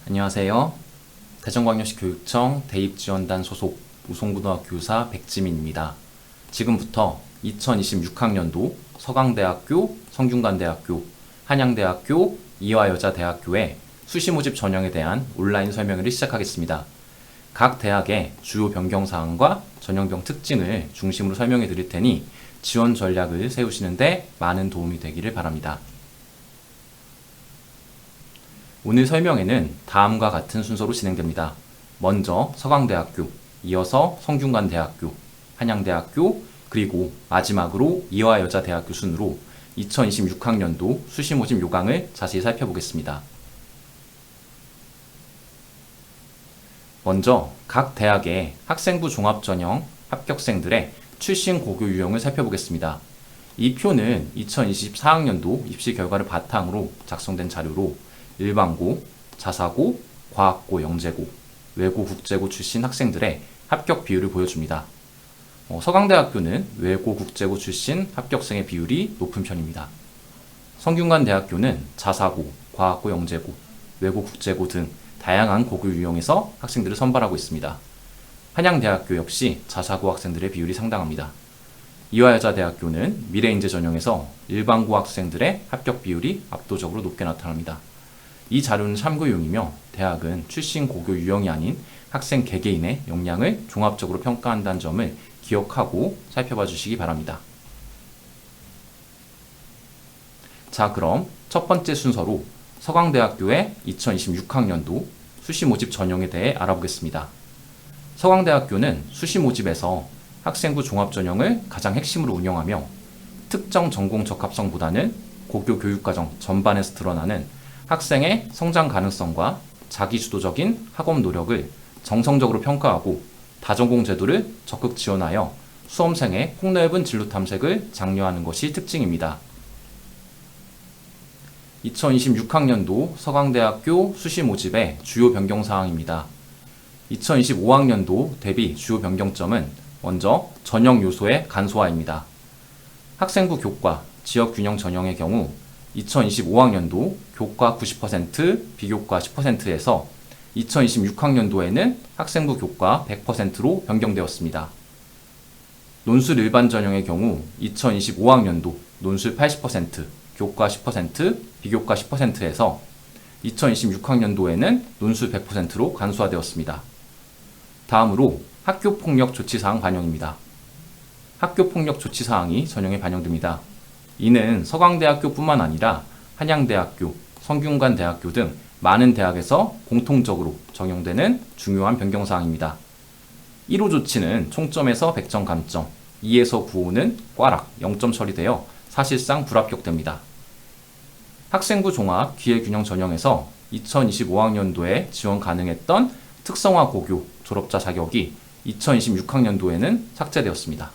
안녕하세요. 대전광역시 교육청 대입지원단 소속 우송고등학교 교사 백지민입니다. 지금부터 2026학년도 서강대학교, 성균관대학교, 한양대학교, 이화여자대학교의 수시모집 전형에 대한 온라인 설명회를 시작하겠습니다. 각 대학의 주요 변경사항과 전형병 특징을 중심으로 설명해 드릴 테니 지원 전략을 세우시는데 많은 도움이 되기를 바랍니다. 오늘 설명회는 다음과 같은 순서로 진행됩니다. 먼저 서강대학교, 이어서 성균관대학교, 한양대학교, 그리고 마지막으로 이화여자대학교 순으로 2026학년도 수시모집 요강을 자세히 살펴보겠습니다. 먼저 각 대학의 학생부 종합전형 합격생들의 출신 고교 유형을 살펴보겠습니다. 이 표는 2024학년도 입시 결과를 바탕으로 작성된 자료로 일반고, 자사고, 과학고, 영재고, 외고, 국제고 출신 학생들의 합격 비율을 보여줍니다. 서강대학교는 외고, 국제고 출신 합격생의 비율이 높은 편입니다. 성균관대학교는 자사고, 과학고, 영재고, 외고, 국제고 등 다양한 고교 유형에서 학생들을 선발하고 있습니다. 한양대학교 역시 자사고 학생들의 비율이 상당합니다. 이화여자대학교는 미래인재 전형에서 일반고 학생들의 합격 비율이 압도적으로 높게 나타납니다. 이 자료는 참고용이며 대학은 출신 고교 유형이 아닌 학생 개개인의 역량을 종합적으로 평가한다는 점을 기억하고 살펴봐 주시기 바랍니다. 자, 그럼 첫 번째 순서로 서강대학교의 2026학년도 수시모집 전형에 대해 알아보겠습니다. 서강대학교는 수시모집에서 학생부 종합전형을 가장 핵심으로 운영하며 특정 전공 적합성보다는 고교 교육과정 전반에서 드러나는 학생의 성장 가능성과 자기주도적인 학업 노력을 정성적으로 평가하고 다전공 제도를 적극 지원하여 수험생의 폭넓은 진로 탐색을 장려하는 것이 특징입니다. 2026학년도 서강대학교 수시 모집의 주요 변경 사항입니다. 2025학년도 대비 주요 변경점은 먼저 전형 요소의 간소화입니다. 학생부 교과, 지역균형 전형의 경우 2025학년도 교과 90%, 비교과 10%에서 2026학년도에는 학생부 교과 100%로 변경되었습니다. 논술 일반 전형의 경우 2025학년도 논술 80%, 교과 10%, 비교과 10%에서 2026학년도에는 논술 100%로 간소화되었습니다. 다음으로 학교폭력 조치사항 반영입니다. 학교폭력 조치사항이 전형에 반영됩니다. 이는 서강대학교뿐만 아니라 한양대학교, 성균관대학교 등 많은 대학에서 공통적으로 적용되는 중요한 변경사항입니다. 1호 조치는 총점에서 100점 감점, 2에서 9호는 꽈락 0점 처리되어 사실상 불합격됩니다. 학생부 종합 기회균형 전형에서 2025학년도에 지원 가능했던 특성화 고교 졸업자 자격이 2026학년도에는 삭제되었습니다.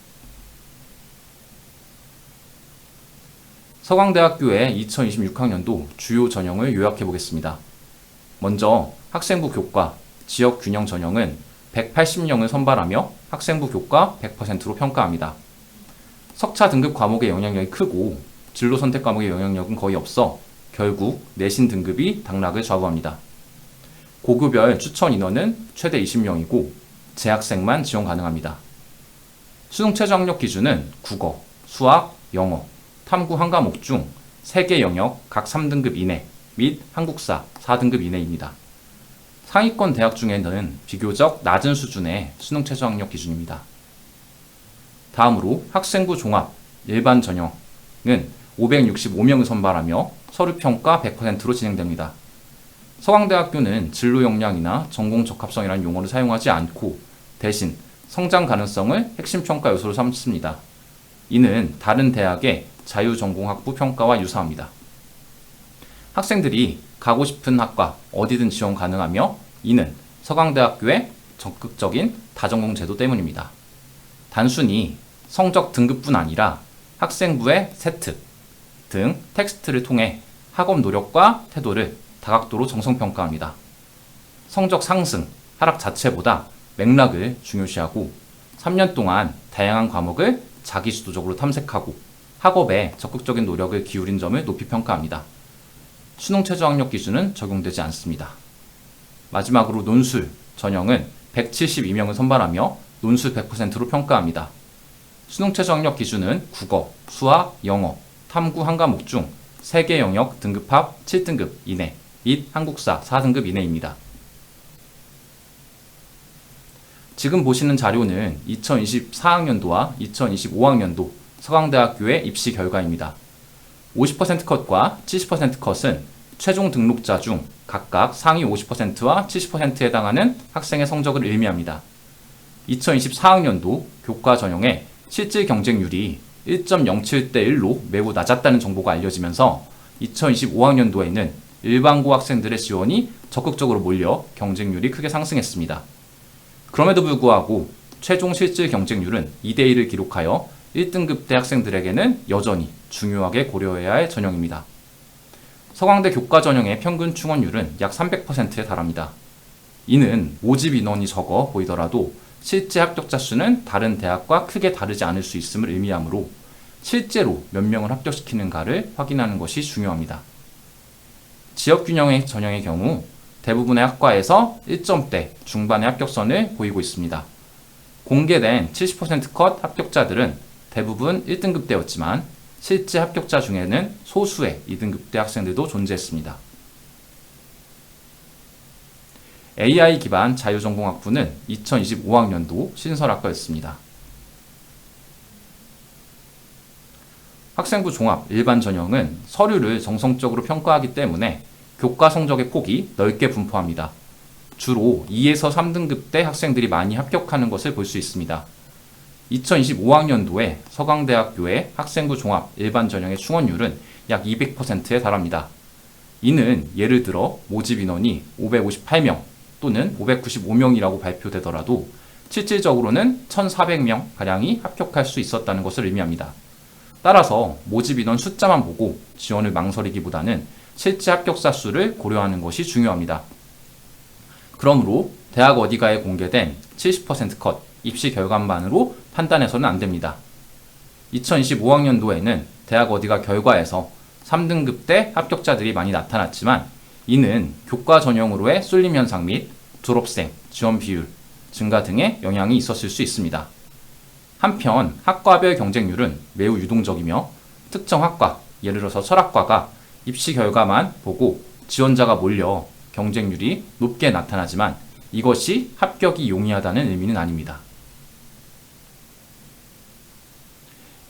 서강대학교의 2026학년도 주요 전형을 요약해 보겠습니다. 먼저 학생부 교과, 지역균형 전형은 180명을 선발하며 학생부 교과 100%로 평가합니다. 석차 등급 과목의 영향력이 크고 진로 선택 과목의 영향력은 거의 없어 결국 내신 등급이 당락을 좌우합니다. 고교별 추천 인원은 최대 20명이고 재학생만 지원 가능합니다. 수능 최저 학력 기준은 국어, 수학, 영어, 탐구 한 과목 중 3개 영역 각 3등급 이내 및 한국사 4등급 이내입니다. 상위권 대학 중에는 비교적 낮은 수준의 수능 최저 학력 기준입니다. 다음으로 학생부 종합 일반 전형은 565명을 선발하며 서류평가 100%로 진행됩니다. 서강대학교는 진로 역량이나 전공 적합성이라는 용어를 사용하지 않고 대신 성장 가능성을 핵심 평가 요소로 삼습니다. 이는 다른 대학의 자유전공학부 평가와 유사합니다. 학생들이 가고 싶은 학과 어디든 지원 가능하며 이는 서강대학교의 적극적인 다전공 제도 때문입니다. 단순히 성적 등급뿐 아니라 학생부의 세특 등 텍스트를 통해 학업 노력과 태도를 다각도로 정성평가합니다. 성적 상승, 하락 자체보다 맥락을 중요시하고 3년 동안 다양한 과목을 자기주도적으로 탐색하고 학업에 적극적인 노력을 기울인 점을 높이 평가합니다. 수능 최저 학력 기준은 적용되지 않습니다. 마지막으로 논술 전형은 172명을 선발하며 논술 100%로 평가합니다. 수능 최저 학력 기준은 국어, 수학, 영어, 탐구 한 과목 중 3개 영역 등급합 7등급 이내 및 한국사 4등급 이내입니다. 지금 보시는 자료는 2024학년도와 2025학년도 서강대학교의 입시 결과입니다. 50% 컷과 70% 컷은 최종 등록자 중 각각 상위 50%와 70%에 해당하는 학생의 성적을 의미합니다. 2024학년도 교과 전형의 실질 경쟁률이 1.07대 1로 매우 낮았다는 정보가 알려지면서 2025학년도에는 일반고 학생들의 지원이 적극적으로 몰려 경쟁률이 크게 상승했습니다. 그럼에도 불구하고 최종 실질 경쟁률은 2대 1을 기록하여 1등급대 학생들에게는 여전히 중요하게 고려해야 할 전형입니다. 서강대 교과 전형의 평균 충원율은 약 300%에 달합니다. 이는 모집 인원이 적어 보이더라도 실제 합격자 수는 다른 대학과 크게 다르지 않을 수 있음을 의미하므로 실제로 몇 명을 합격시키는가를 확인하는 것이 중요합니다. 지역균형의 전형의 경우 대부분의 학과에서 1점대 중반의 합격선을 보이고 있습니다. 공개된 70% 컷 합격자들은 대부분 1등급대였지만 실제 합격자 중에는 소수의 2등급대 학생들도 존재했습니다. AI 기반 자유전공학부는 2025학년도 신설학과였습니다. 학생부 종합 일반 전형은 서류를 정성적으로 평가하기 때문에 교과 성적의 폭이 넓게 분포합니다. 주로 2에서 3등급대 학생들이 많이 합격하는 것을 볼 수 있습니다. 2025학년도에 서강대학교의 학생부 종합 일반 전형의 충원율은 약 200%에 달합니다. 이는 예를 들어 모집 인원이 558명 또는 595명이라고 발표되더라도 실질적으로는 1,400명가량이 합격할 수 있었다는 것을 의미합니다. 따라서 모집 인원 숫자만 보고 지원을 망설이기보다는 실제 합격자 수를 고려하는 것이 중요합니다. 그러므로 대학 어디가에 공개된 70% 컷 입시 결과만으로 판단해서는 안 됩니다. 2025학년도에는 대학 어디가 결과에서 3등급대 합격자들이 많이 나타났지만 이는 교과 전형으로의 쏠림 현상 및 졸업생 지원 비율 증가 등의 영향이 있었을 수 있습니다. 한편 학과별 경쟁률은 매우 유동적이며 특정 학과, 예를 들어서 철학과가 입시 결과만 보고 지원자가 몰려 경쟁률이 높게 나타나지만 이것이 합격이 용이하다는 의미는 아닙니다.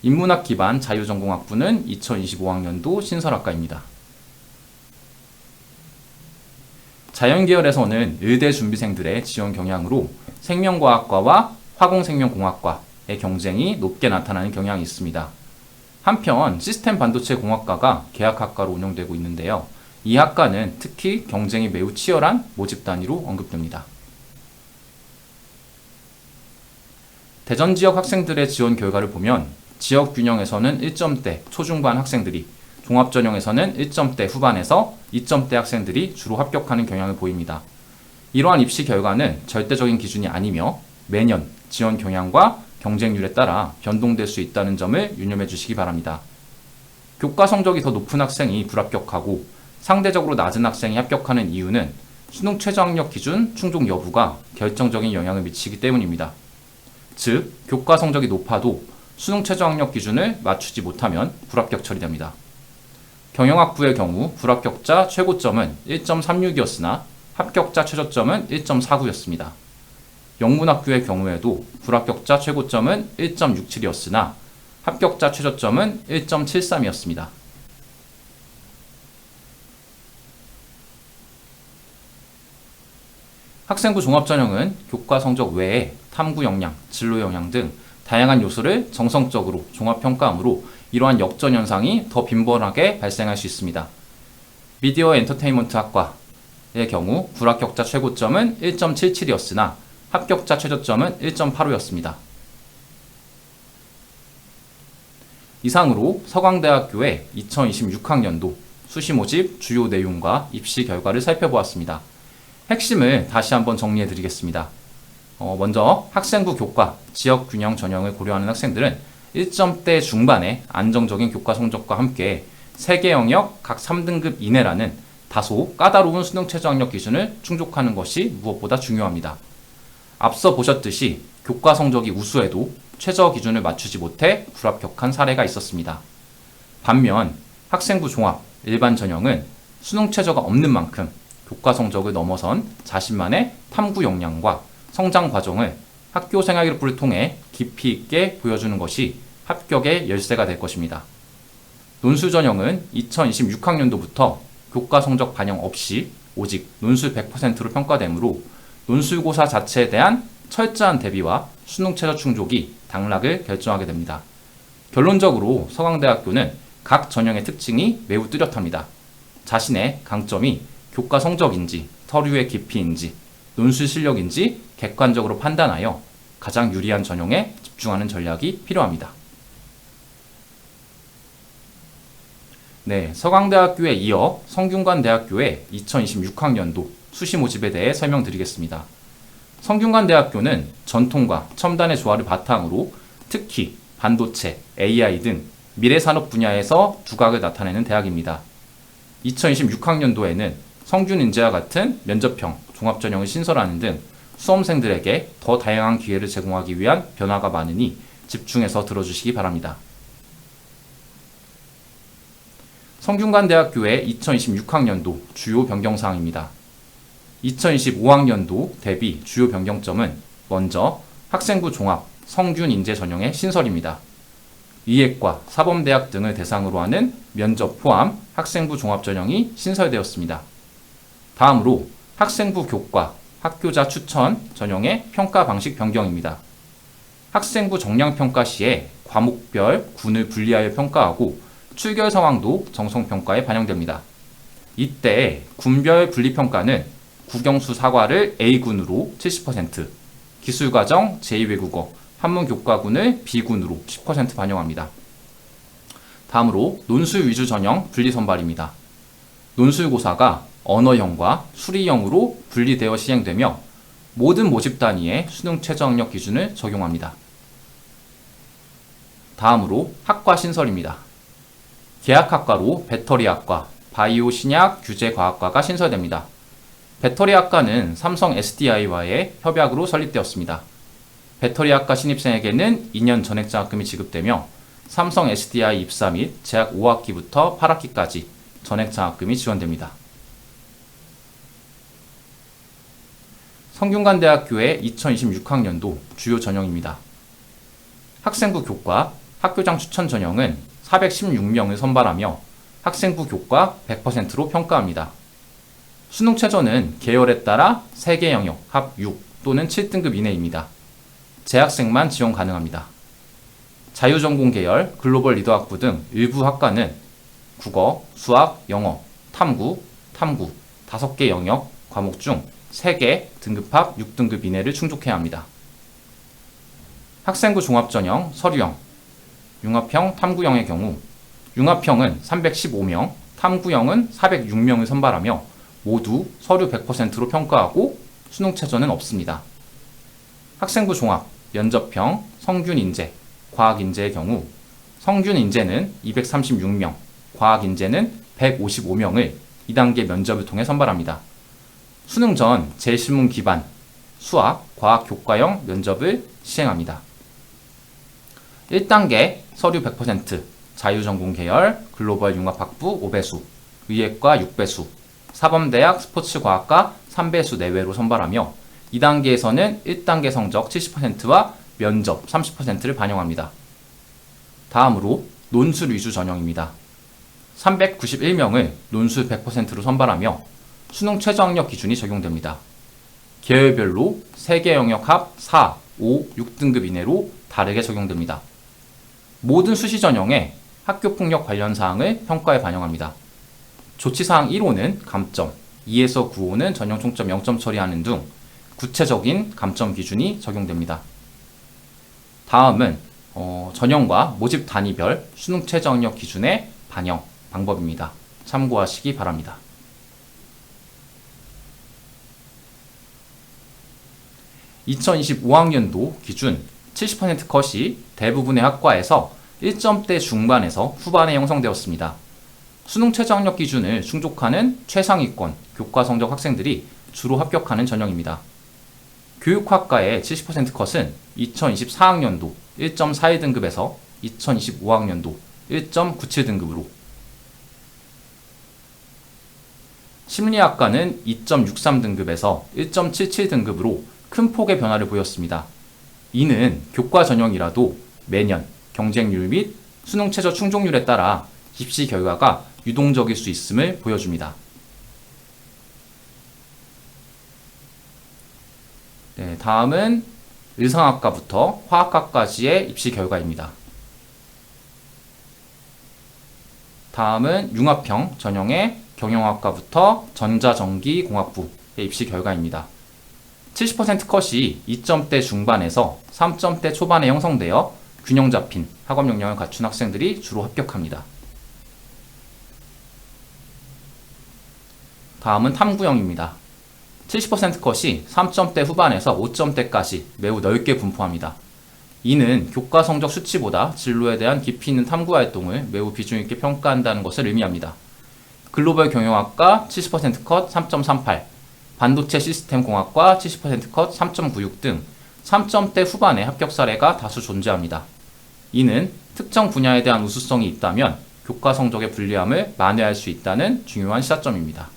인문학 기반 자유전공학부는 2025학년도 신설학과입니다. 자연계열에서는 의대 준비생들의 지원 경향으로 생명과학과와 화공생명공학과의 경쟁이 높게 나타나는 경향이 있습니다. 한편 시스템 반도체 공학과가 계약학과로 운영되고 있는데요. 이 학과는 특히 경쟁이 매우 치열한 모집 단위로 언급됩니다. 대전 지역 학생들의 지원 결과를 보면 지역 균형에서는 1점대 초중반 학생들이, 종합전형에서는 1점대 후반에서 2점대 학생들이 주로 합격하는 경향을 보입니다. 이러한 입시 결과는 절대적인 기준이 아니며 매년 지원 경향과 경쟁률에 따라 변동될 수 있다는 점을 유념해 주시기 바랍니다. 교과 성적이 더 높은 학생이 불합격하고 상대적으로 낮은 학생이 합격하는 이유는 수능 최저학력 기준 충족 여부가 결정적인 영향을 미치기 때문입니다. 즉, 교과 성적이 높아도 수능 최저학력 기준을 맞추지 못하면 불합격 처리됩니다. 경영학부의 경우 불합격자 최고점은 1.36이었으나 합격자 최저점은 1.49였습니다. 영문학부의 경우에도 불합격자 최고점은 1.67이었으나 합격자 최저점은 1.73이었습니다. 학생부 종합전형은 교과 성적 외에 탐구 역량, 진로 역량 등 다양한 요소를 정성적으로 종합평가하므로 이러한 역전 현상이 더 빈번하게 발생할 수 있습니다. 미디어 엔터테인먼트 학과의 경우 불합격자 최고점은 1.77이었으나 합격자 최저점은 1.85였습니다. 이상으로 서강대학교의 2026학년도 수시 모집 주요 내용과 입시 결과를 살펴보았습니다. 핵심을 다시 한번 정리해 드리겠습니다. 먼저 학생부 교과, 지역 균형 전형을 고려하는 학생들은 1점대 중반의 안정적인 교과 성적과 함께 3개 영역 각 3등급 이내라는 다소 까다로운 수능 최저학력 기준을 충족하는 것이 무엇보다 중요합니다. 앞서 보셨듯이 교과 성적이 우수해도 최저 기준을 맞추지 못해 불합격한 사례가 있었습니다. 반면 학생부 종합, 일반 전형은 수능 최저가 없는 만큼 교과 성적을 넘어선 자신만의 탐구 역량과 성장 과정을 학교 생활 기록부를 통해 깊이 있게 보여주는 것이 합격의 열쇠가 될 것입니다. 논술 전형은 2026학년도부터 교과 성적 반영 없이 오직 논술 100%로 평가되므로 논술고사 자체에 대한 철저한 대비와 수능 최저 충족이 당락을 결정하게 됩니다. 결론적으로 서강대학교는 각 전형의 특징이 매우 뚜렷합니다. 자신의 강점이 교과 성적인지 서류의 깊이인지 논술 실력인지 객관적으로 판단하여 가장 유리한 전형에 집중하는 전략이 필요합니다. 네, 서강대학교에 이어 성균관대학교의 2026학년도 수시 모집에 대해 설명드리겠습니다. 성균관대학교는 전통과 첨단의 조화를 바탕으로 특히 반도체, AI 등 미래산업 분야에서 두각을 나타내는 대학입니다. 2026학년도에는 성균인재와 같은 면접형, 종합전형을 신설하는 등 수험생들에게 더 다양한 기회를 제공하기 위한 변화가 많으니 집중해서 들어주시기 바랍니다. 성균관대학교의 2026학년도 주요 변경사항입니다. 2025학년도 대비 주요 변경점은 먼저 학생부 종합, 성균인재 전형의 신설입니다. 의예과, 사범대학 등을 대상으로 하는 면접 포함 학생부 종합 전형이 신설되었습니다. 다음으로 학생부 교과, 학교자 추천 전형의 평가 방식 변경입니다. 학생부 정량평가 시에 과목별 군을 분리하여 평가하고 출결 상황도 정성평가에 반영됩니다. 이때 군별 분리평가는 국영수 사과를 A군으로 70%, 기술과정 제2외국어, 한문교과군을 B군으로 10% 반영합니다. 다음으로 논술 위주 전형 분리선발입니다. 논술고사가 언어형과 수리형으로 분리되어 시행되며 모든 모집 단위에 수능 최저학력 기준을 적용합니다. 다음으로 학과 신설입니다. 계약학과로 배터리학과, 바이오 신약 규제과학과가 신설됩니다. 배터리학과는 삼성 SDI와의 협약으로 설립되었습니다. 배터리학과 신입생에게는 2년 전액장학금이 지급되며 삼성 SDI 입사 및 재학 5학기부터 8학기까지 전액장학금이 지원됩니다. 성균관대학교의 2026학년도 주요 전형입니다. 학생부 교과, 학교장 추천 전형은 416명을 선발하며 학생부 교과 100%로 평가합니다. 수능 최저는 계열에 따라 3개 영역 합 6 또는 7등급 이내입니다. 재학생만 지원 가능합니다. 자유전공 계열, 글로벌 리더학부 등 일부 학과는 국어, 수학, 영어, 탐구 5개 영역 과목 중 3개 등급합 6등급 이내를 충족해야 합니다. 학생부 종합전형, 서류형, 융합형, 탐구형의 경우 융합형은 315명, 탐구형은 406명을 선발하며 모두 서류 100%로 평가하고 수능 최저는 없습니다. 학생부 종합, 면접형, 성균인재, 과학인재의 경우 성균인재는 236명, 과학인재는 155명을 2단계 면접을 통해 선발합니다. 수능 전 제실문 기반 수학, 과학 교과형 면접을 시행합니다. 1단계 서류 100%, 자유전공 계열, 글로벌 융합학부 5배수, 의예과 6배수, 사범대학 스포츠과학과 3배수 내외로 선발하며 2단계에서는 1단계 성적 70%와 면접 30%를 반영합니다. 다음으로 논술 위주 전형입니다. 391명을 논술 100%로 선발하며 수능 최저학력 기준이 적용됩니다. 계열별로 3개 영역 합 4, 5, 6등급 이내로 다르게 적용됩니다. 모든 수시 전형에 학교폭력 관련 사항을 평가에 반영합니다. 조치사항 1호는 감점, 2에서 9호는 전형 총점 0점 처리하는 등 구체적인 감점 기준이 적용됩니다. 다음은 전형과 모집 단위별 수능 최저학력 기준의 반영 방법입니다. 참고하시기 바랍니다. (2025학년도) 기준 70% 컷이 대부분의 학과에서 1점대 중반에서 후반에 형성되었습니다. 수능 최저학력 기준을 충족하는 최상위권 교과 성적 학생들이 주로 합격하는 전형입니다. 교육학과의 70% 컷은 2024학년도 1.41등급에서 2025학년도 1.97등급으로, 심리학과는 2.63등급에서 1.77등급으로 큰 폭의 변화를 보였습니다. 이는 교과 전형이라도 매년 경쟁률 및 수능 최저 충족률에 따라 입시 결과가 유동적일 수 있음을 보여줍니다. 네, 다음은 의상학과부터 화학학까지의 입시 결과입니다. 다음은 융합형 전형의 경영학과부터 전자전기공학부의 입시 결과입니다. 70% 컷이 2점대 중반에서 3점대 초반에 형성되어 균형 잡힌 학업 역량을 갖춘 학생들이 주로 합격합니다. 다음은 탐구형입니다. 70% 컷이 3점대 후반에서 5점대까지 매우 넓게 분포합니다. 이는 교과 성적 수치보다 진로에 대한 깊이 있는 탐구 활동을 매우 비중 있게 평가한다는 것을 의미합니다. 글로벌 경영학과 70% 컷 3.38, 반도체 시스템 공학과 70% 컷 3.96 등 3점대 후반의 합격 사례가 다수 존재합니다. 이는 특정 분야에 대한 우수성이 있다면 교과 성적의 불리함을 만회할 수 있다는 중요한 시사점입니다.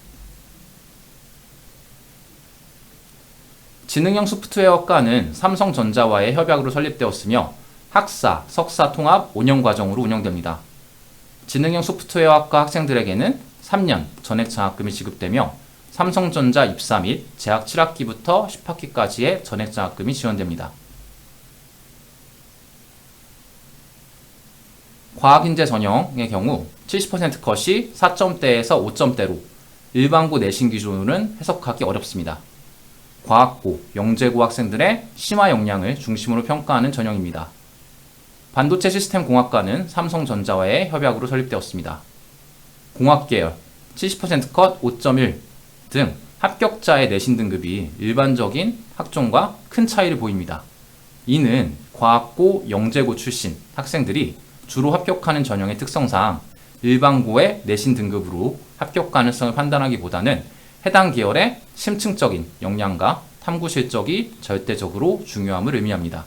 지능형 소프트웨어학과는 삼성전자와의 협약으로 설립되었으며 학사, 석사 통합 5년 과정으로 운영됩니다. 지능형 소프트웨어학과 학생들에게는 3년 전액 장학금이 지급되며 삼성전자 입사 및 재학 7학기부터 10학기까지의 전액 장학금이 지원됩니다. 과학인재 전형의 경우 70% 컷이 4점대에서 5점대로 일반고 내신 기준으로는 해석하기 어렵습니다. 과학고, 영재고 학생들의 심화 역량을 중심으로 평가하는 전형입니다. 반도체 시스템 공학과는 삼성전자와의 협약으로 설립되었습니다. 공학계열 70% 컷 5.1 등 합격자의 내신 등급이 일반적인 학종과 큰 차이를 보입니다. 이는 과학고, 영재고 출신 학생들이 주로 합격하는 전형의 특성상 일반고의 내신 등급으로 합격 가능성을 판단하기보다는 해당 계열의 심층적인 역량과 탐구 실적이 절대적으로 중요함을 의미합니다.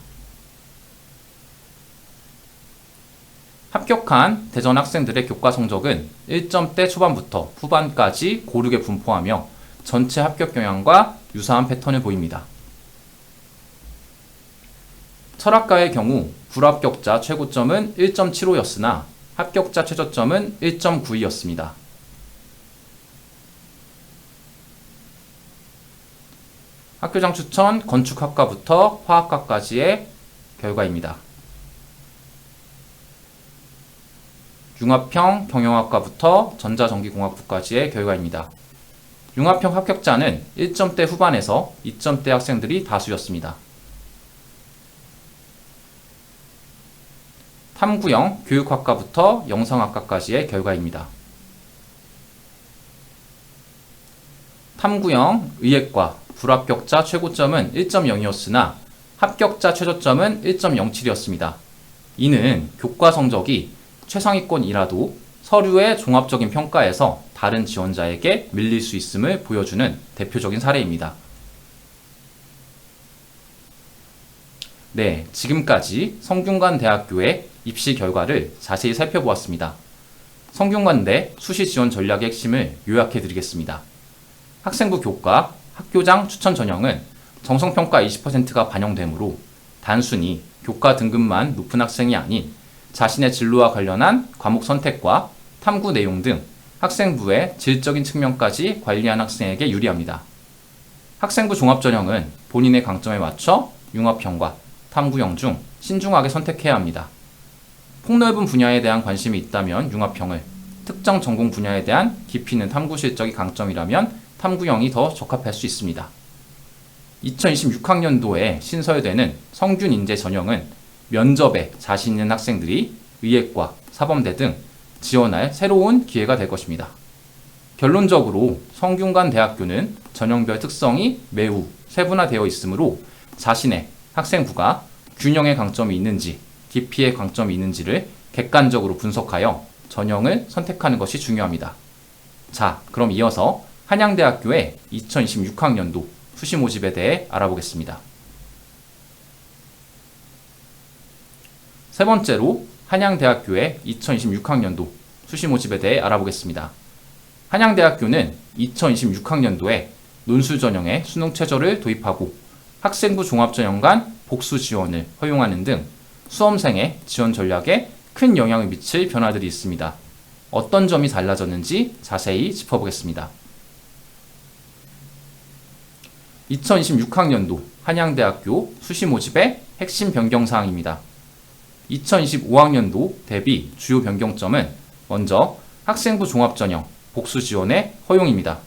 합격한 대전 학생들의 교과 성적은 1점대 초반부터 후반까지 고르게 분포하며 전체 합격 경향과 유사한 패턴을 보입니다. 철학과의 경우 불합격자 최고점은 1.75였으나 합격자 최저점은 1.92였습니다. 학교장 추천 건축학과부터 화학과까지의 결과입니다. 융합형 경영학과부터 전자전기공학부까지의 결과입니다. 융합형 합격자는 1점대 후반에서 2점대 학생들이 다수였습니다. 탐구형 교육학과부터 영상학과까지의 결과입니다. 탐구형 의예과 불합격자 최고점은 1.0이었으나 합격자 최저점은 1.07이었습니다. 이는 교과 성적이 최상위권이라도 서류의 종합적인 평가에서 다른 지원자에게 밀릴 수 있음을 보여주는 대표적인 사례입니다. 네, 지금까지 성균관대학교의 입시 결과를 자세히 살펴보았습니다. 성균관대 수시 지원 전략의 핵심을 요약해 드리겠습니다. 학생부 교과, 학교장 추천 전형은 정성평가 20%가 반영되므로 단순히 교과 등급만 높은 학생이 아닌 자신의 진로와 관련한 과목 선택과 탐구 내용 등 학생부의 질적인 측면까지 관리한 학생에게 유리합니다. 학생부 종합전형은 본인의 강점에 맞춰 융합형과 탐구형 중 신중하게 선택해야 합니다. 폭넓은 분야에 대한 관심이 있다면 융합형을, 특정 전공 분야에 대한 깊이 있는 탐구 실적이 강점이라면 탐구형이 더 적합할 수 있습니다. 2026학년도에 신설되는 성균인재 전형은 면접에 자신 있는 학생들이 의예과, 사범대 등 지원할 새로운 기회가 될 것입니다. 결론적으로 성균관대학교는 전형별 특성이 매우 세분화되어 있으므로 자신의 학생부가 균형의 강점이 있는지, 깊이의 강점이 있는지를 객관적으로 분석하여 전형을 선택하는 것이 중요합니다. 자, 그럼 이어서 한양대학교의 2026학년도 수시 모집에 대해 알아보겠습니다. 세 번째로 한양대학교의 2026학년도 수시 모집에 대해 알아보겠습니다. 한양대학교는 2026학년도에 논술 전형에 수능 최저를 도입하고 학생부 종합전형 간 복수 지원을 허용하는 등 수험생의 지원 전략에 큰 영향을 미칠 변화들이 있습니다. 어떤 점이 달라졌는지 자세히 짚어보겠습니다. 2026학년도 한양대학교 수시 모집의 핵심 변경사항입니다. 2025학년도 대비 주요 변경점은 먼저 학생부 종합전형 복수 지원의 허용입니다.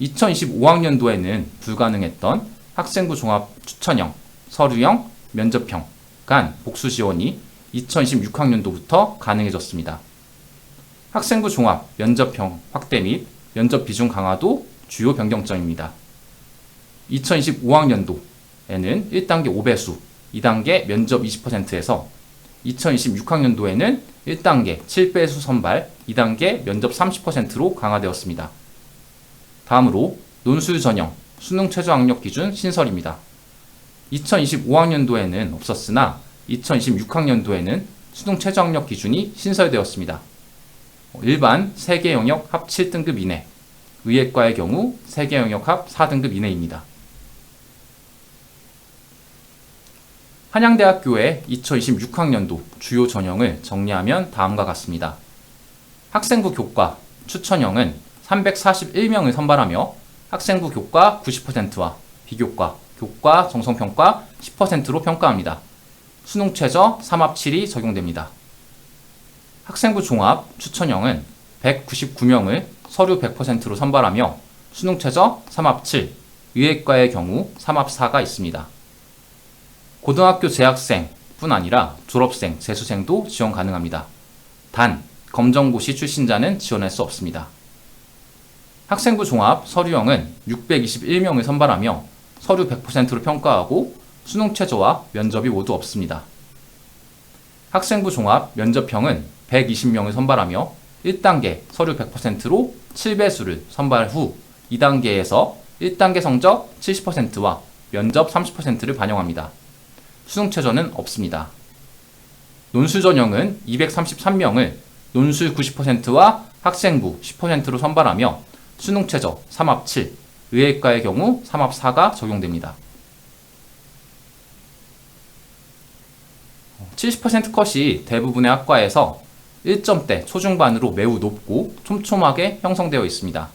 2025학년도에는 불가능했던 학생부 종합 추천형, 서류형, 면접형 간 복수 지원이 2026학년도부터 가능해졌습니다. 학생부 종합 면접형 확대 및 면접 비중 강화도 주요 변경점입니다. 2025학년도에는 1단계 5배수, 2단계 면접 20%에서 2026학년도에는 1단계 7배수 선발, 2단계 면접 30%로 강화되었습니다. 다음으로 논술 전형, 수능 최저 학력 기준 신설입니다. 2025학년도에는 없었으나 2026학년도에는 수능 최저 학력 기준이 신설되었습니다. 일반 세개 영역 합 7등급 이내, 의예과의 경우 세개 영역 합 4등급 이내입니다. 한양대학교의 2026학년도 주요 전형을 정리하면 다음과 같습니다. 학생부 교과 추천형은 341명을 선발하며 학생부 교과 90%와 비교과, 교과 정성평가 10%로 평가합니다. 수능 최저 3합7이 적용됩니다. 학생부 종합 추천형은 199명을 서류 100%로 선발하며 수능 최저 3합7, 의예과의 경우 3합4가 있습니다. 고등학교 재학생뿐 아니라 졸업생, 재수생도 지원 가능합니다. 단, 검정고시 출신자는 지원할 수 없습니다. 학생부 종합 서류형은 621명을 선발하며 서류 100%로 평가하고 수능 최저와 면접이 모두 없습니다. 학생부 종합 면접형은 120명을 선발하며 1단계 서류 100%로 7배수를 선발 후 2단계에서 1단계 성적 70%와 면접 30%를 반영합니다. 수능 최저는 없습니다. 논술 전형은 233명을 논술 90%와 학생부 10%로 선발하며 수능 최저 3합7, 의예과의 경우 3합4가 적용됩니다. 70% 컷이 대부분의 학과에서 1점대 초중반으로 매우 높고 촘촘하게 형성되어 있습니다.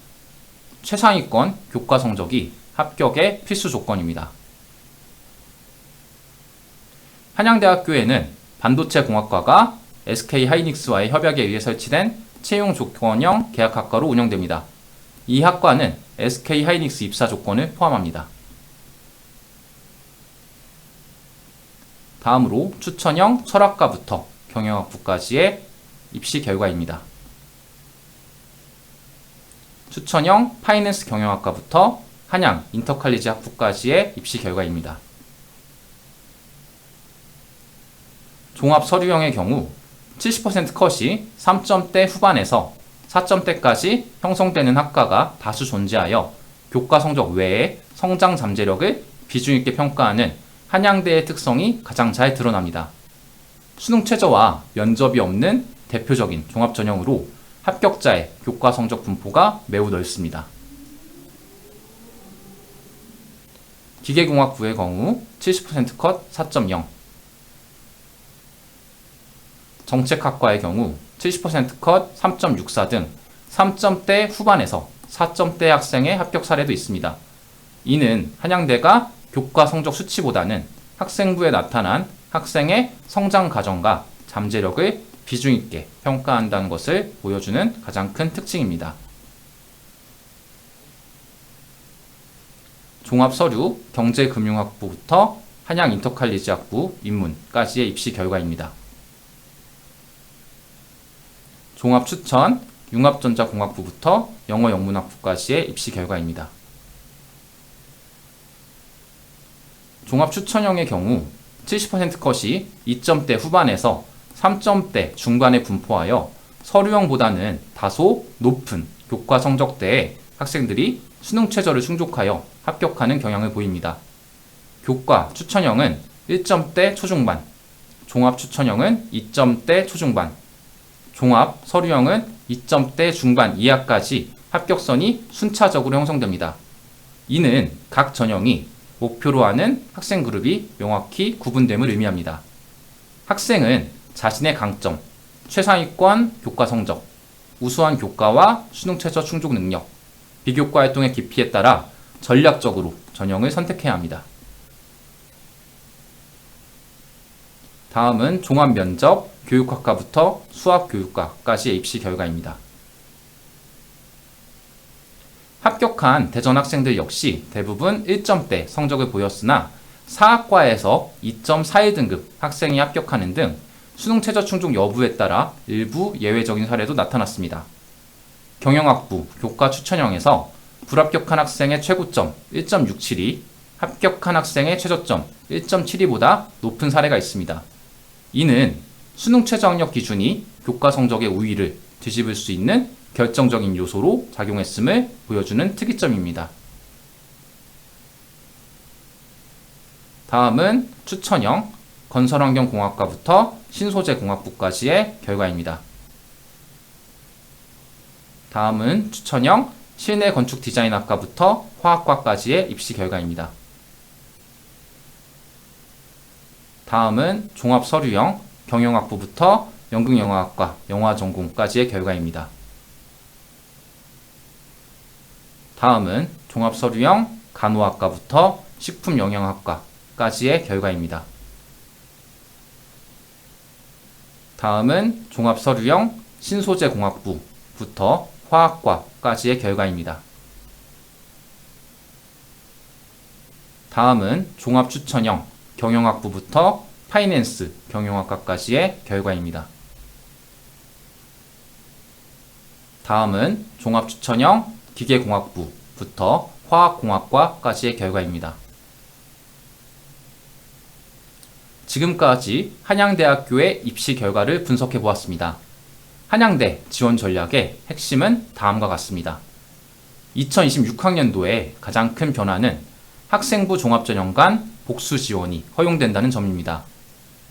최상위권 교과 성적이 합격의 필수 조건입니다. 한양대학교에는 반도체공학과가 SK하이닉스와의 협약에 의해 설치된 채용 조건형 계약학과로 운영됩니다. 이 학과는 SK하이닉스 입사 조건을 포함합니다. 다음으로 추천형 철학과부터 경영학부까지의 입시 결과입니다. 추천형 파이낸스 경영학과부터 한양 인터칼리지 학부까지의 입시 결과입니다. 종합 서류형의 경우 70% 컷이 3점대 후반에서 4점대까지 형성되는 학과가 다수 존재하여 교과 성적 외에 성장 잠재력을 비중 있게 평가하는 한양대의 특성이 가장 잘 드러납니다. 수능 최저와 면접이 없는 대표적인 종합 전형으로 합격자의 교과 성적 분포가 매우 넓습니다. 기계공학부의 경우 70% 컷 4.0, 정책학과의 경우 70% 컷 3.64 등 3점대 후반에서 4점대 학생의 합격 사례도 있습니다. 이는 한양대가 교과 성적 수치보다는 학생부에 나타난 학생의 성장 과정과 잠재력을 비중 있게 평가한다는 것을 보여주는 가장 큰 특징입니다. 종합서류 경제금융학부부터 한양 인터칼리지 학부 인문까지의 입시 결과입니다. 종합추천 융합전자공학부부터 영어영문학부까지의 입시 결과입니다. 종합추천형의 경우 70% 컷이 2점대 후반에서 3점대 중반에 분포하여 서류형보다는 다소 높은 교과 성적대에 학생들이 수능 최저를 충족하여 합격하는 경향을 보입니다. 교과 추천형은 1점대 초중반, 종합 추천형은 2점대 초중반, 종합 서류형은 2점대 중반 이하까지 합격선이 순차적으로 형성됩니다. 이는 각 전형이 목표로 하는 학생 그룹이 명확히 구분됨을 의미합니다. 학생은 자신의 강점, 최상위권 교과 성적, 우수한 교과와 수능 최저 충족 능력, 비교과 활동의 깊이에 따라 전략적으로 전형을 선택해야 합니다. 다음은 종합면접, 교육학과부터 수학교육과까지의 입시 결과입니다. 합격한 대전 학생들 역시 대부분 1점대 성적을 보였으나 사학과에서 2.41등급 학생이 합격하는 등 수능 최저 충족 여부에 따라 일부 예외적인 사례도 나타났습니다. 경영학부 교과 추천형에서 불합격한 학생의 최고점 1.67이 합격한 학생의 최저점 1.72보다 높은 사례가 있습니다. 이는 수능 최저 학력 기준이 교과 성적의 우위를 뒤집을 수 있는 결정적인 요소로 작용했음을 보여주는 특이점입니다. 다음은 추천형 건설환경공학과부터 신소재공학부까지의 결과입니다. 다음은 추천형 실내건축디자인학과부터 화학과까지의 입시 결과입니다. 다음은 종합서류형 경영학부부터 연극영화학과 영화전공까지의 결과입니다. 다음은 종합서류형 간호학과부터 식품영양학과까지의 결과입니다. 다음은 종합서류형 신소재공학부부터 화학과까지의 결과입니다. 다음은 종합추천형 경영학부부터 파이낸스 경영학과까지의 결과입니다. 다음은 종합추천형 기계공학부부터 화학공학과까지의 결과입니다. 지금까지 한양대학교의 입시 결과를 분석해 보았습니다. 한양대 지원 전략의 핵심은 다음과 같습니다. 2026학년도에 가장 큰 변화는 학생부 종합전형 간 복수 지원이 허용된다는 점입니다.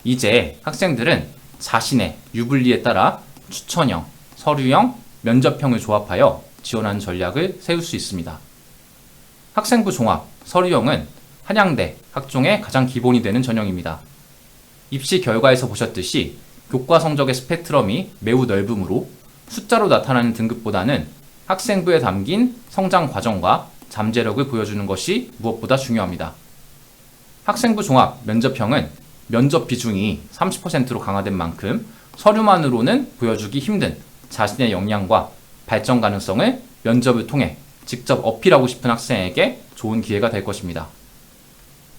이제 학생들은 자신의 유불리에 따라 추천형, 서류형, 면접형을 조합하여 지원하는 전략을 세울 수 있습니다. 학생부 종합, 서류형은 한양대 학종의 가장 기본이 되는 전형입니다. 입시 결과에서 보셨듯이 교과 성적의 스펙트럼이 매우 넓으므로 숫자로 나타나는 등급보다는 학생부에 담긴 성장 과정과 잠재력을 보여주는 것이 무엇보다 중요합니다. 학생부 종합 면접형은 면접 비중이 30%로 강화된 만큼 서류만으로는 보여주기 힘든 자신의 역량과 발전 가능성을 면접을 통해 직접 어필하고 싶은 학생에게 좋은 기회가 될 것입니다.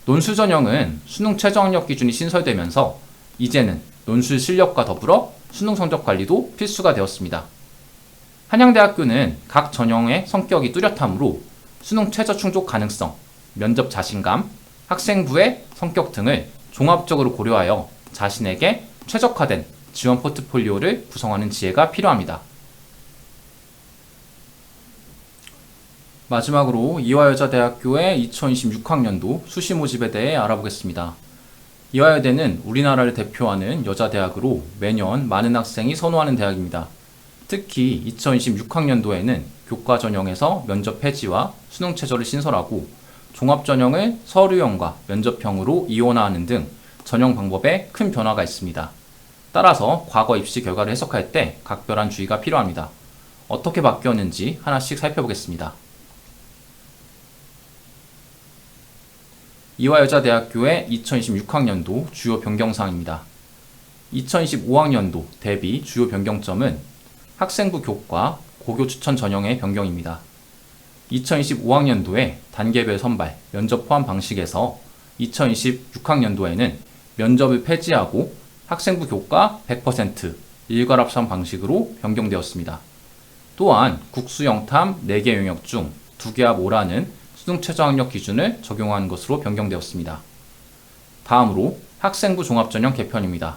논술 전형은 수능 최저 학력 기준이 신설되면서 이제는 논술 실력과 더불어 수능 성적 관리도 필수가 되었습니다. 한양대학교는 각 전형의 성격이 뚜렷하므로 수능 최저 충족 가능성, 면접 자신감, 학생부의 성격 등을 종합적으로 고려하여 자신에게 최적화된 지원 포트폴리오를 구성하는 지혜가 필요합니다. 마지막으로 이화여자대학교의 2026학년도 수시 모집에 대해 알아보겠습니다. 이화여대는 우리나라를 대표하는 여자대학으로 매년 많은 학생이 선호하는 대학입니다. 특히 2026학년도에는 교과 전형에서 면접 폐지와 수능 최저를 신설하고 종합 전형을 서류형과 면접형으로 이원화하는 등 전형 방법에 큰 변화가 있습니다. 따라서 과거 입시 결과를 해석할 때 각별한 주의가 필요합니다. 어떻게 바뀌었는지 하나씩 살펴보겠습니다. 이화여자대학교의 2026학년도 주요 변경사항입니다. 2025학년도 대비 주요 변경점은 학생부 교과, 고교 추천 전형의 변경입니다. 2025학년도에 단계별 선발, 면접 포함 방식에서 2026학년도에는 면접을 폐지하고 학생부 교과 100% 일괄합산 방식으로 변경되었습니다. 또한 국수영탐 4개 영역 중 2개 합 5라는 수능 최저 학력 기준을 적용한 것으로 변경되었습니다. 다음으로 학생부 종합전형 개편입니다.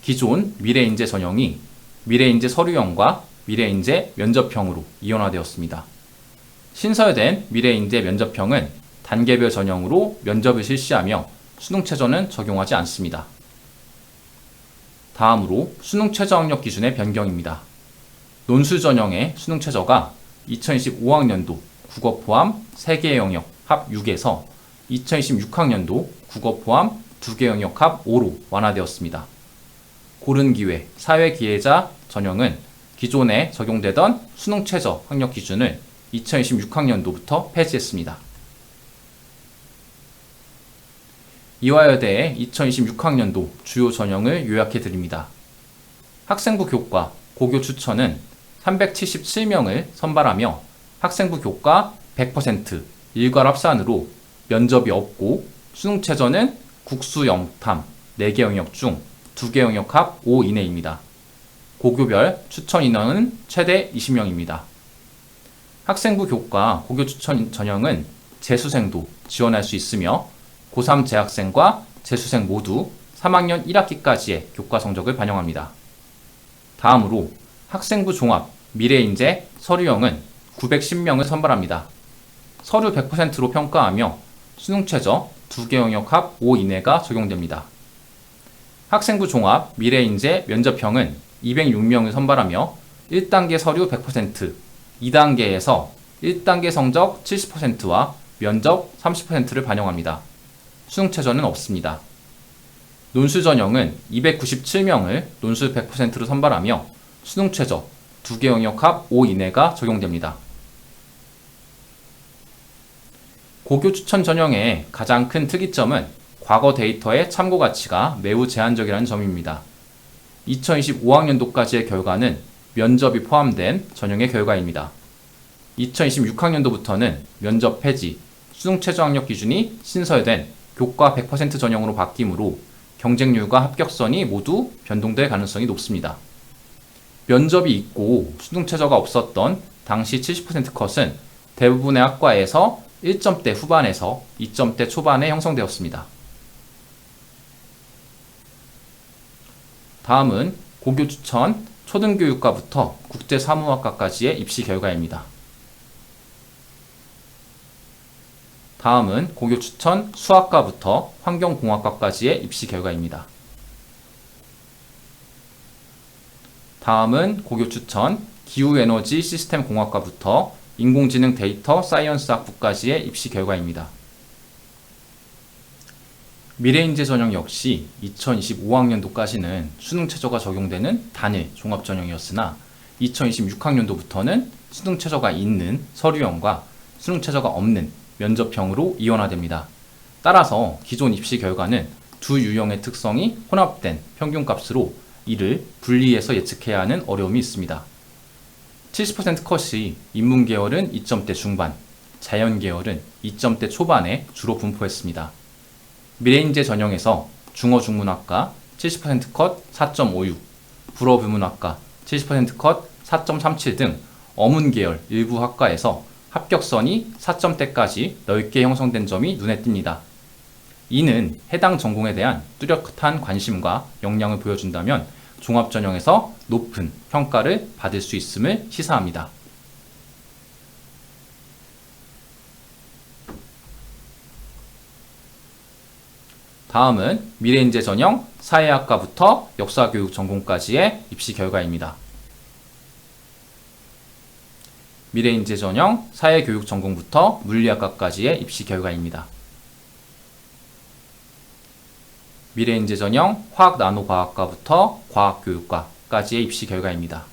기존 미래인재 전형이 미래인재 서류형과 미래인재 면접형으로 이원화되었습니다. 신설된 미래인재 면접형은 단계별 전형으로 면접을 실시하며 수능 최저는 적용하지 않습니다. 다음으로 수능 최저 학력 기준의 변경입니다. 논술 전형의 수능 최저가 2025학년도 국어 포함 3개 영역 합 6에서 2026학년도 국어 포함 2개 영역 합 5로 완화되었습니다. 고른기회, 사회기회자 전형은 기존에 적용되던 수능 최저 학력 기준을 2026학년도부터 폐지했습니다. 이화여대의 2026학년도 주요 전형을 요약해 드립니다. 학생부 교과, 고교 추천은 377명을 선발하며 학생부 교과 100% 일괄 합산으로 면접이 없고 수능 최저는 국수 영탐 4개 영역 중 2개 영역 합 5 이내입니다. 고교별 추천 인원은 최대 20명입니다. 학생부 교과 고교 추천 전형은 재수생도 지원할 수 있으며 고3 재학생과 재수생 모두 3학년 1학기까지의 교과 성적을 반영합니다. 다음으로 학생부 종합 미래인재 서류형은 910명을 선발합니다. 서류 100%로 평가하며 수능 최저 2개 영역 합 5 이내가 적용됩니다. 학생부 종합 미래인재 면접형은 206명을 선발하며 1단계 서류 100%, 2단계에서 1단계 성적 70%와 면접 30%를 반영합니다. 수능 최저는 없습니다. 논술 전형은 297명을 논술 100%로 선발하며 수능 최저 2개 영역 합 5 이내가 적용됩니다. 고교 추천 전형의 가장 큰 특이점은 과거 데이터의 참고 가치가 매우 제한적이라는 점입니다. 2025학년도까지의 결과는 면접이 포함된 전형의 결과입니다. 2026학년도부터는 면접 폐지, 수능 최저 학력 기준이 신설된 교과 100% 전형으로 바뀌므로 경쟁률과 합격선이 모두 변동될 가능성이 높습니다. 면접이 있고 수능 최저가 없었던 당시 70% 컷은 대부분의 학과에서 1점대 후반에서 2점대 초반에 형성되었습니다. 다음은 고교 추천 초등교육과부터 국제사무학과까지의 입시 결과입니다. 다음은 고교 추천 수학과부터 환경공학과까지의 입시 결과입니다. 다음은 고교 추천 기후에너지 시스템 공학과부터 인공지능 데이터 사이언스 학부까지의 입시 결과입니다. 미래인재 전형 역시 2025학년도까지는 수능 최저가 적용되는 단일 종합 전형이었으나 2026학년도부터는 수능 최저가 있는 서류형과 수능 최저가 없는 면접형으로 이원화됩니다. 따라서 기존 입시 결과는 두 유형의 특성이 혼합된 평균값으로 이를 분리해서 예측해야 하는 어려움이 있습니다. 70% 컷이 인문계열은 2점대 중반, 자연계열은 2점대 초반에 주로 분포했습니다. 미래인재 전형에서 중어중문학과 70% 컷 4.56, 불어불문학과 70% 컷 4.37 등 어문계열 일부 학과에서 합격선이 4점대까지 넓게 형성된 점이 눈에 띕니다. 이는 해당 전공에 대한 뚜렷한 관심과 역량을 보여준다면 종합전형에서 높은 평가를 받을 수 있음을 시사합니다. 다음은 미래인재 전형 사회학과부터 역사교육 전공까지의 입시 결과입니다. 미래인재 전형 사회교육 전공부터 물리학과까지의 입시 결과입니다. 미래인재 전형 화학나노과학과부터 과학교육과까지의 입시 결과입니다.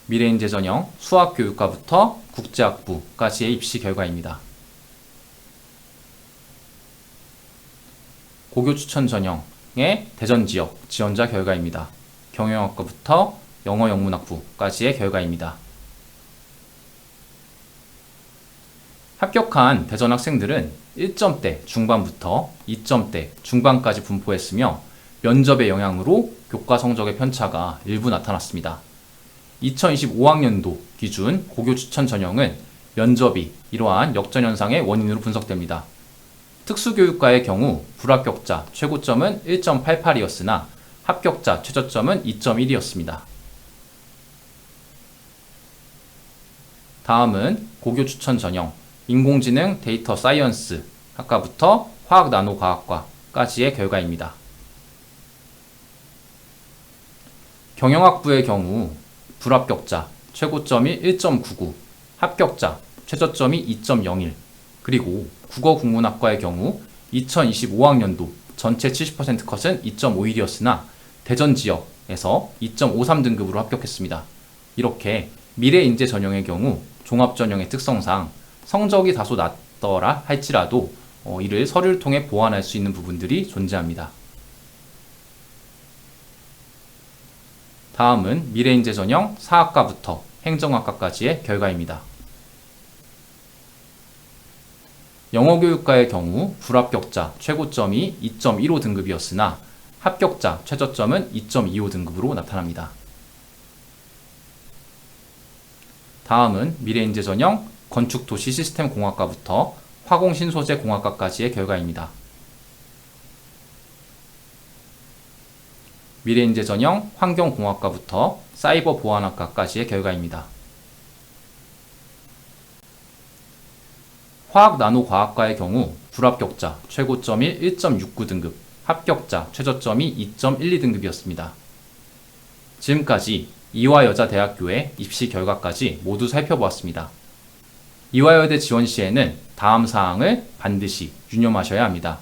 미래인재 전형 수학교육과부터 국제학부까지의 입시 결과입니다. 고교 추천 전형의 대전지역 지원자 결과입니다. 경영학과부터 영어영문학부까지의 결과입니다. 합격한 대전 학생들은 1점대 중반부터 2점대 중반까지 분포했으며 면접의 영향으로 교과 성적의 편차가 일부 나타났습니다. 2025학년도 기준 고교 추천 전형은 면접이 이러한 역전현상의 원인으로 분석됩니다. 특수교육과의 경우 불합격자 최고점은 1.88이었으나 합격자 최저점은 2.1이었습니다. 다음은 고교 추천 전형 인공지능 데이터 사이언스 학과부터 화학 나노과학과까지의 결과입니다. 경영학부의 경우 불합격자 최고점이 1.99, 합격자 최저점이 2.01, 그리고 국어국문학과의 경우 2025학년도 전체 70% 컷은 2.51이었으나 대전 지역에서 2.53등급으로 합격했습니다. 이렇게 미래인재 전형의 경우 종합전형의 특성상 성적이 다소 낮더라 할지라도 이를 서류를 통해 보완할 수 있는 부분들이 존재합니다. 다음은 미래인재 전형 사학과부터 행정학과까지의 결과입니다. 영어교육과의 경우 불합격자 최고점이 2.15등급이었으나 합격자 최저점은 2.25등급으로 나타납니다. 다음은 미래인재 전형 건축도시시스템공학과부터 화공신소재공학과까지의 결과입니다. 미래인재 전형 환경공학과부터 사이버보안학과까지의 결과입니다. 화학나노과학과의 경우 불합격자 최고점이 1.69등급, 합격자 최저점이 2.12등급이었습니다. 지금까지 이화여자대학교의 입시 결과까지 모두 살펴보았습니다. 이화여대 지원 시에는 다음 사항을 반드시 유념하셔야 합니다.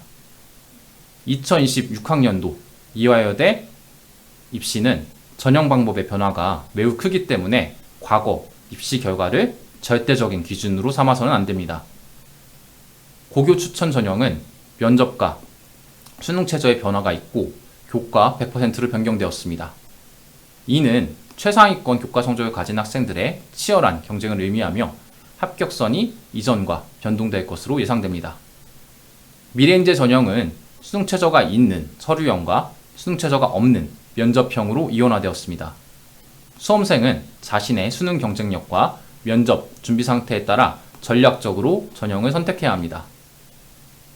2026학년도 이화여대 입시는 전형 방법의 변화가 매우 크기 때문에 과거 입시 결과를 절대적인 기준으로 삼아서는 안 됩니다. 고교 추천 전형은 면접과 수능 최저의 변화가 있고 교과 100%로 변경되었습니다. 이는 최상위권 교과 성적을 가진 학생들의 치열한 경쟁을 의미하며 합격선이 이전과 변동될 것으로 예상됩니다. 미래인재 전형은 수능 최저가 있는 서류형과 수능 최저가 없는 면접형으로 이원화되었습니다. 수험생은 자신의 수능 경쟁력과 면접 준비 상태에 따라 전략적으로 전형을 선택해야 합니다.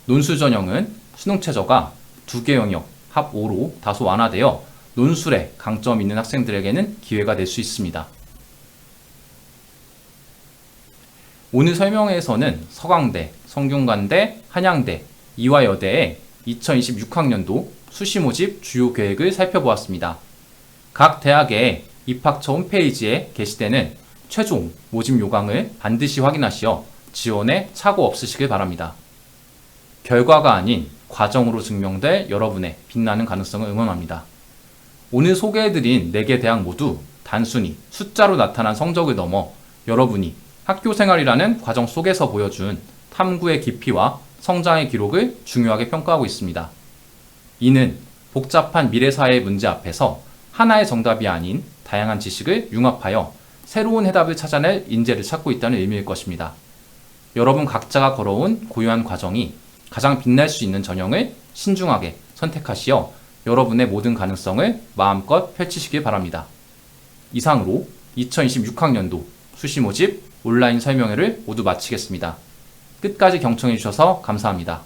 논술 전형은 수능 최저가 2개 영역 합 5로 다소 완화되어 논술에 강점이 있는 학생들에게는 기회가 될 수 있습니다. 오늘 설명회에서는 서강대, 성균관대, 한양대, 이화여대의 2026학년도 수시 모집 주요 계획을 살펴보았습니다. 각 대학의 입학처 홈페이지에 게시되는 최종 모집 요강을 반드시 확인하시어 지원에 착오 없으시길 바랍니다. 결과가 아닌 과정으로 증명될 여러분의 빛나는 가능성을 응원합니다. 오늘 소개해드린 4개 대학 모두 단순히 숫자로 나타난 성적을 넘어 여러분이 학교 생활이라는 과정 속에서 보여준 탐구의 깊이와 성장의 기록을 중요하게 평가하고 있습니다. 이는 복잡한 미래사회의 문제 앞에서 하나의 정답이 아닌 다양한 지식을 융합하여 새로운 해답을 찾아낼 인재를 찾고 있다는 의미일 것입니다. 여러분 각자가 걸어온 고유한 과정이 가장 빛날 수 있는 전형을 신중하게 선택하시어 여러분의 모든 가능성을 마음껏 펼치시길 바랍니다. 이상으로 2026학년도 수시 모집 온라인 설명회를 모두 마치겠습니다. 끝까지 경청해 주셔서 감사합니다.